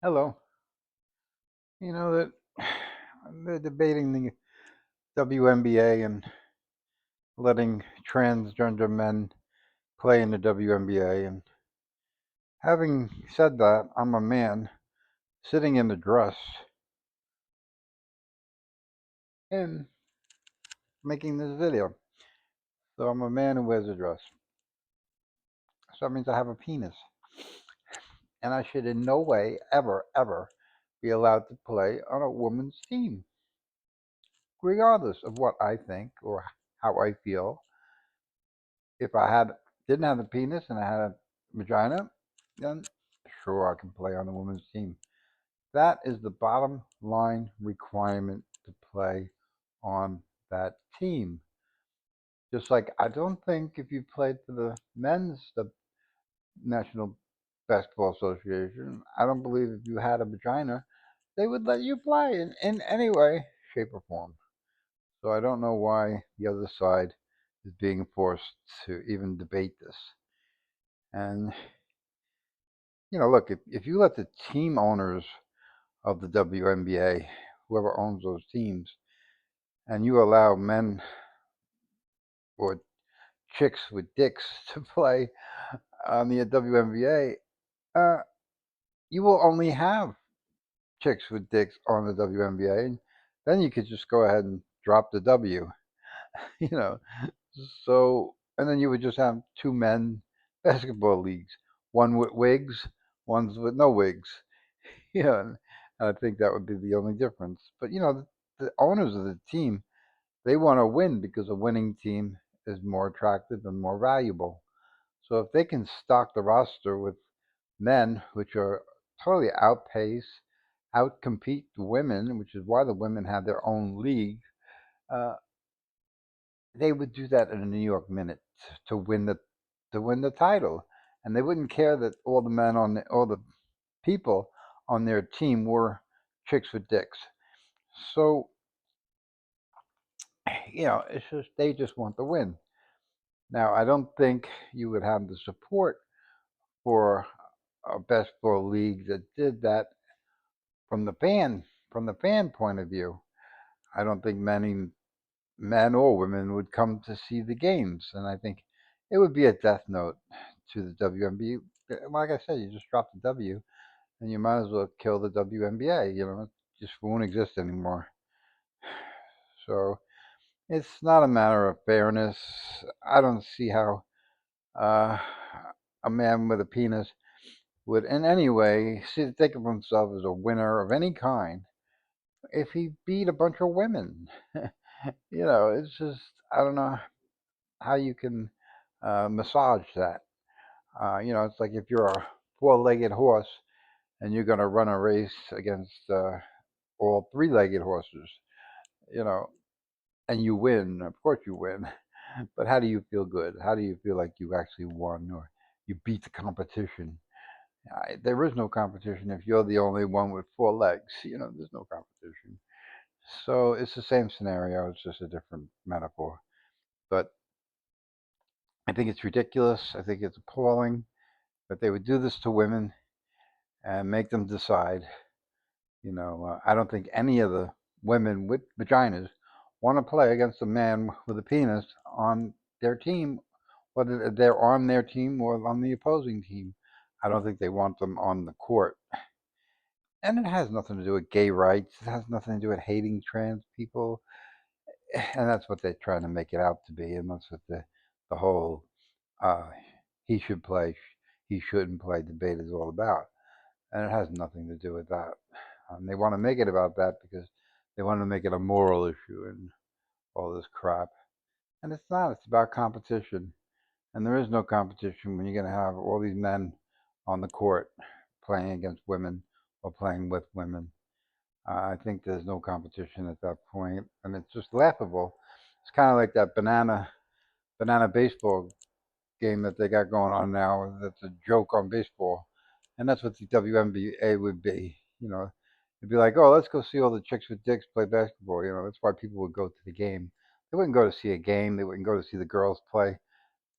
Hello. You know that they're debating the WNBA and letting transgender men play in the WNBA. And having said that, I'm a man sitting in the dress and making this video. So I'm a man who wears a dress. So that means I have a penis. And I should in no way, ever, ever be allowed to play on a woman's team, regardless of what I think or how I feel. If I didn't have a penis and I had a vagina, then sure I can play on the women's team. That is the bottom line requirement to play on that team. Just like I don't think if you played for the National Basketball Association, I don't believe if you had a vagina, they would let you play in any way, shape, or form. So I don't know why the other side is being forced to even debate this. And look, if you let the team owners of the WNBA, whoever owns those teams, and you allow men or chicks with dicks to play on the WNBA, you will only have chicks with dicks on the WNBA. And then you could just go ahead and drop the W, you know. So, and then you would just have two men basketball leagues, one with wigs, one's with no wigs. Yeah, and I think that would be the only difference. But the owners of the team, they want to win because a winning team is more attractive and more valuable. So if they can stock the roster with men, which are totally outpace, outcompete the women, which is why the women have their own league, uh, they would do that in a New York minute to win the title, and they wouldn't care that all the people on their team were chicks with dicks. So, it's just they just want to win. Now, I don't think you would have the support for a basketball league that did that from the fan point of view. I don't think many men or women would come to see the games, and I think it would be a death note to the WNBA. Like I said, you just drop the W, and you might as well kill the WNBA. It just won't exist anymore. So it's not a matter of fairness. I don't see how uh, a man with a penis would in any way think of himself as a winner of any kind if he beat a bunch of women. It's just, I don't know how you can massage that. It's like if you're a four-legged horse and you're going to run a race against all three-legged horses, you know, and you win. Of course you win. But how do you feel good? How do you feel like you actually won or you beat the competition? There is no competition if you're the only one with four legs. There's no competition. So it's the same scenario. It's just a different metaphor. But I think it's ridiculous. I think it's appalling that they would do this to women and make them decide. I don't think any of the women with vaginas want to play against a man with a penis on their team, whether they're on their team or on the opposing team. I don't think they want them on the court. And it has nothing to do with gay rights. It has nothing to do with hating trans people. And that's what they're trying to make it out to be. And that's what the whole uh, he should play, he shouldn't play debate is all about. And it has nothing to do with that. They want to make it about that because they want to make it a moral issue and all this crap. And it's not. It's about competition. And there is no competition when you're going to have all these men on the court playing against women or playing with women. I think there's no competition at that point, and it's just laughable. It's kind of like that banana baseball game that they got going on now. That's a joke on baseball, and that's what the WNBA would be. It'd be like, oh, let's go see all the chicks with dicks play basketball. That's why people would go to the game. They wouldn't go to see a game. They wouldn't go to see the girls play.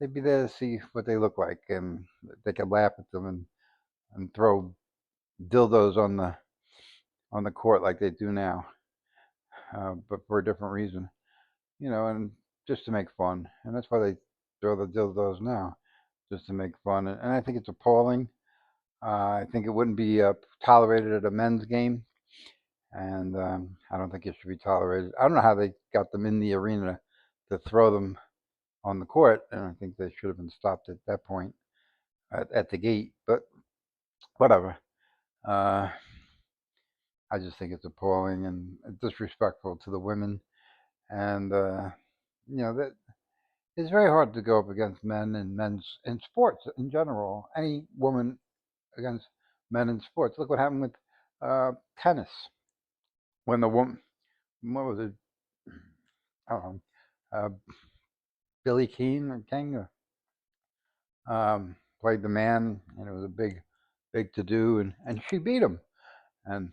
They'd be there to see what they look like, and they could laugh at them and throw dildos on the court like they do now, but for a different reason, and just to make fun. And that's why they throw the dildos now, just to make fun. And I think it's appalling. I think it wouldn't be tolerated at a men's game, and I don't think it should be tolerated. I don't know how they got them in the arena to throw them on the court, and I think they should have been stopped at that point at the gate. But whatever. Uh, I just think it's appalling and disrespectful to the women, and that it's very hard to go up against men and men's in sports in general. Any woman against men in sports. Look what happened with tennis when the woman, what was it? I don't know, uh, Billie Keane or King played the man, and it was a big to do, and she beat him, and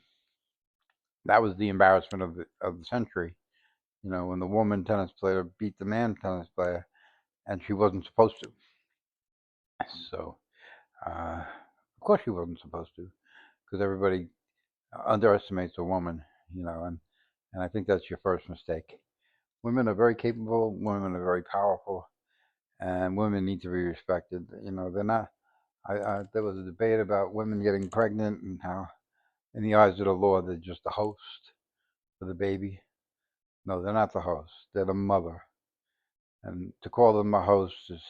that was the embarrassment of the century. When the woman tennis player beat the man tennis player, and she wasn't supposed to. So, of course, she wasn't supposed to, because everybody underestimates a woman, and I think that's your first mistake. Women are very capable. Women are very powerful, and women need to be respected. They're not. There was a debate about women getting pregnant and how, in the eyes of the law, they're just the host for the baby. No, they're not the host. They're the mother, and to call them a host is,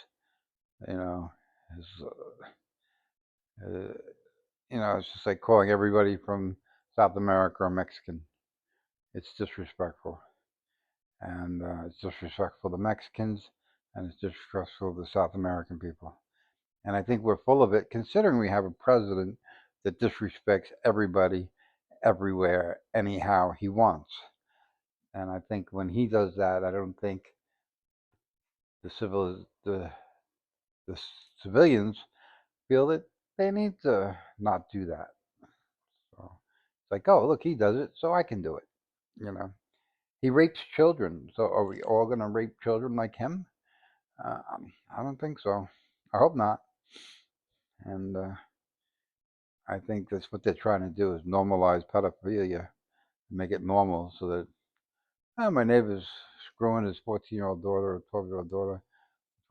you know, is uh, it's just like calling everybody from South America a Mexican. It's disrespectful, and it's disrespectful to Mexicans, and it's disrespectful to South American people. And I think we're full of it, considering we have a president that disrespects everybody, everywhere, anyhow he wants. And I think when he does that, I don't think the civilians feel that they need to not do that. So it's like, oh, look, he does it, so I can do it. You know, he rapes children, so are we all going to rape children like him? I don't think so. I hope not. And I think that's what they're trying to do is normalize pedophilia, make it normal, so that my neighbor's screwing his 14-year-old daughter or 12-year-old daughter,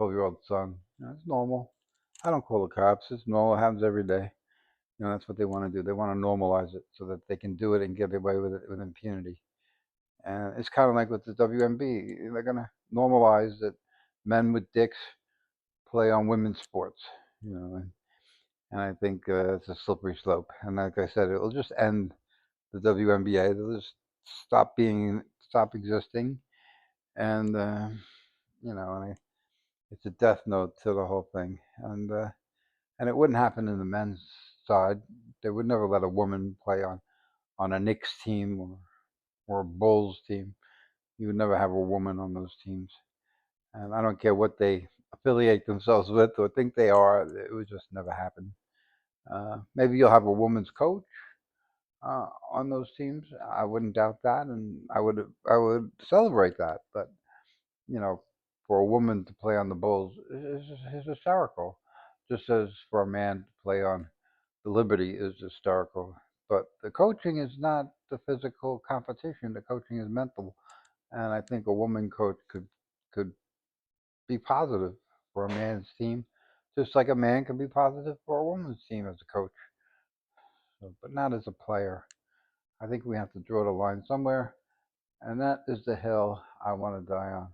12-year-old son. It's normal. I don't call the cops. It's normal. It happens every day. That's what they want to do. They want to normalize it so that they can do it and get away with it with impunity. And it's kind of like with the WNBA. They're going to normalize that men with dicks play on women's sports. And I think it's a slippery slope. And like I said, it'll just end the WNBA. They'll just stop existing, and it's a death note to the whole thing. And it wouldn't happen in the men's side. They would never let a woman play on a Knicks team or a Bulls team. You would never have a woman on those teams. And I don't care what they affiliate themselves with or think they are. It would just never happen. Maybe you'll have a woman's coach on those teams. I wouldn't doubt that, and I would celebrate that. But you know, for a woman to play on the Bulls is hysterical, just as for a man to play on the Liberty is hysterical. But the coaching is not the physical competition. The coaching is mental, and I think a woman coach could be positive for a man's team, just like a man can be positive for a woman's team as a coach. So, but not as a player. I think we have to draw the line somewhere, and that is the hill I want to die on.